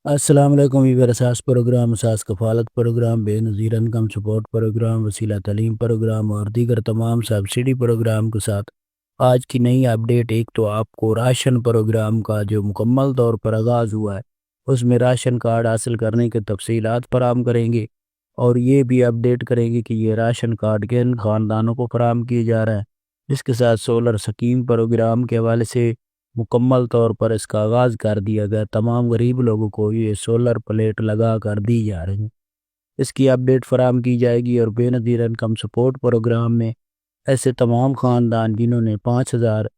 السلام علیکم ویور اساس پروگرام اساس کفالت پروگرام بے نظیر انکم سپورٹ پروگرام وسیلہ تعلیم پروگرام اور دیگر تمام سبسڈی پروگرام کے ساتھ آج کی نئی اپڈیٹ۔ ایک تو آپ کو راشن پروگرام کا جو مکمل طور پر آغاز ہوا ہے اس میں راشن کارڈ حاصل کرنے کے تفصیلات فراہم کریں گے، اور یہ بھی اپڈیٹ کریں گے کہ یہ راشن کارڈ کن خاندانوں کو فراہم کیے جا رہے ہیں۔ اس کے ساتھ سولر سکیم پروگرام کے حوالے سے مکمل طور پر اس کا آغاز کر دیا گیا، تمام غریب لوگوں کو یہ سولر پلیٹ لگا کر دی جا رہی ہیں۔ اس کی اپڈیٹ فراہم کی جائے گی، اور بے نظیر انکم سپورٹ پروگرام میں ایسے تمام خاندان جنہوں نے 5,000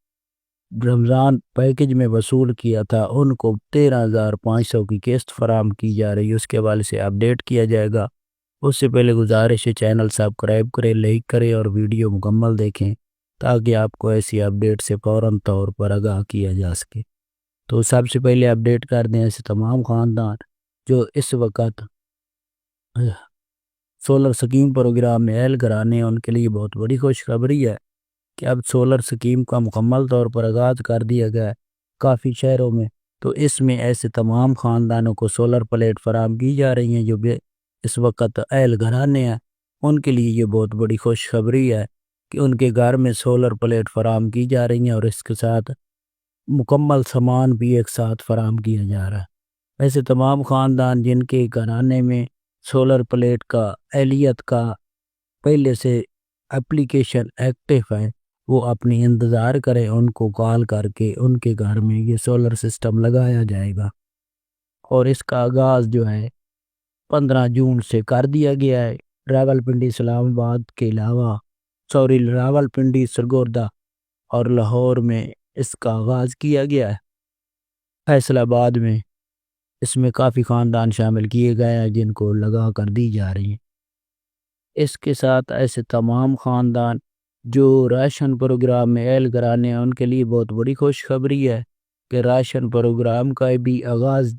رمضان پیکج میں وصول کیا تھا ان کو 13,500 کی قسط فراہم کی جا رہی ہے، اس کے حوالے سے اپڈیٹ کیا جائے گا۔ اس سے پہلے گزارش ہے چینل سبسکرائب کریں، لائک کریں اور ویڈیو مکمل دیکھیں تاکہ آپ کو ایسی اپڈیٹ سے فوراً طور پر آگاہ کیا جا سکے۔ تو سب سے پہلے اپڈیٹ کر دیں ایسے تمام خاندان جو اس وقت سولر سکیم پروگرام میں اہل گھرانے ہیں، ان کے لیے بہت بڑی خوشخبری ہے کہ اب سولر سکیم کا مکمل طور پر آغاز کر دیا گیا ہے کافی شہروں میں۔ تو اس میں ایسے تمام خاندانوں کو سولر پلیٹ فراہم کی جا رہی ہیں جو اس وقت اہل گھرانے ہیں، ان کے لیے یہ بہت بڑی خوشخبری ہے کہ ان کے گھر میں سولر پلیٹ فراہم کی جا رہی ہیں، اور اس کے ساتھ مکمل سامان بھی ایک ساتھ فراہم کیا جا رہا ہے۔ ایسے تمام خاندان جن کے گھرانے میں سولر پلیٹ کا اہلیت کا پہلے سے اپلیکیشن ایکٹیو ہے وہ اپنی انتظار کریں، ان کو کال کر کے ان کے گھر میں یہ سولر سسٹم لگایا جائے گا، اور اس کا آغاز جو ہے 15 جون سے کر دیا گیا ہے۔ راولپنڈی اسلام آباد کے علاوہ راولپنڈی سرگودا اور لاہور میں اس کا آغاز کیا گیا ہے۔ فیصل آباد میں اس میں کافی خاندان شامل کیے گئے ہیں جن کو لگا کر دی جا رہی ہیں۔ اس کے ساتھ ایسے تمام خاندان جو راشن پروگرام میں اہل گھرانے ہیں ان کے لیے بہت بڑی خوشخبری ہے کہ راشن پروگرام کا بھی آغاز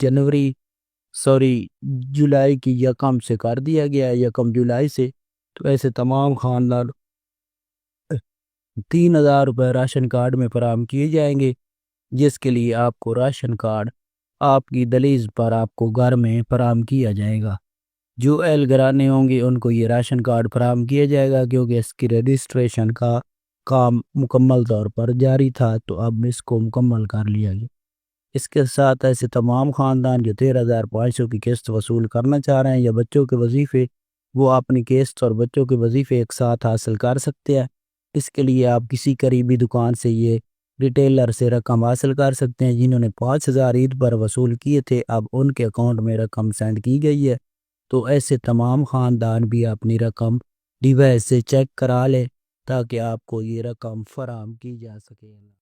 جولائی کی 1 سے کر دیا گیا ہے، 1 جولائی سے۔ تو ایسے تمام خاندان 3,000 روپے راشن کارڈ میں فراہم کیے جائیں گے، جس کے لیے آپ کو راشن کارڈ آپ کی دہلیز پر آپ کو گھر میں فراہم کیا جائے گا۔ جو اہل گھرانے ہوں گے ان کو یہ راشن کارڈ فراہم کیا جائے گا، کیونکہ اس کی رجسٹریشن کا کام مکمل طور پر جاری تھا تو اب اس کو مکمل کر لیا گیا۔ اس کے ساتھ ایسے تمام خاندان جو 13,500 کی قسط وصول کرنا چاہ رہے ہیں یا بچوں کے وظیفے، وہ اپنی قسط اور بچوں کے وظیفے ایک ساتھ حاصل کر سکتے ہیں۔ اس کے لیے آپ کسی قریبی دکان سے یہ ریٹیلر سے رقم حاصل کر سکتے ہیں۔ جنہوں نے 5,000 عید پر وصول کیے تھے اب ان کے اکاؤنٹ میں رقم سینڈ کی گئی ہے، تو ایسے تمام خاندان بھی اپنی رقم ڈیوائس سے چیک کرا لیں تاکہ آپ کو یہ رقم فراہم کی جا سکے۔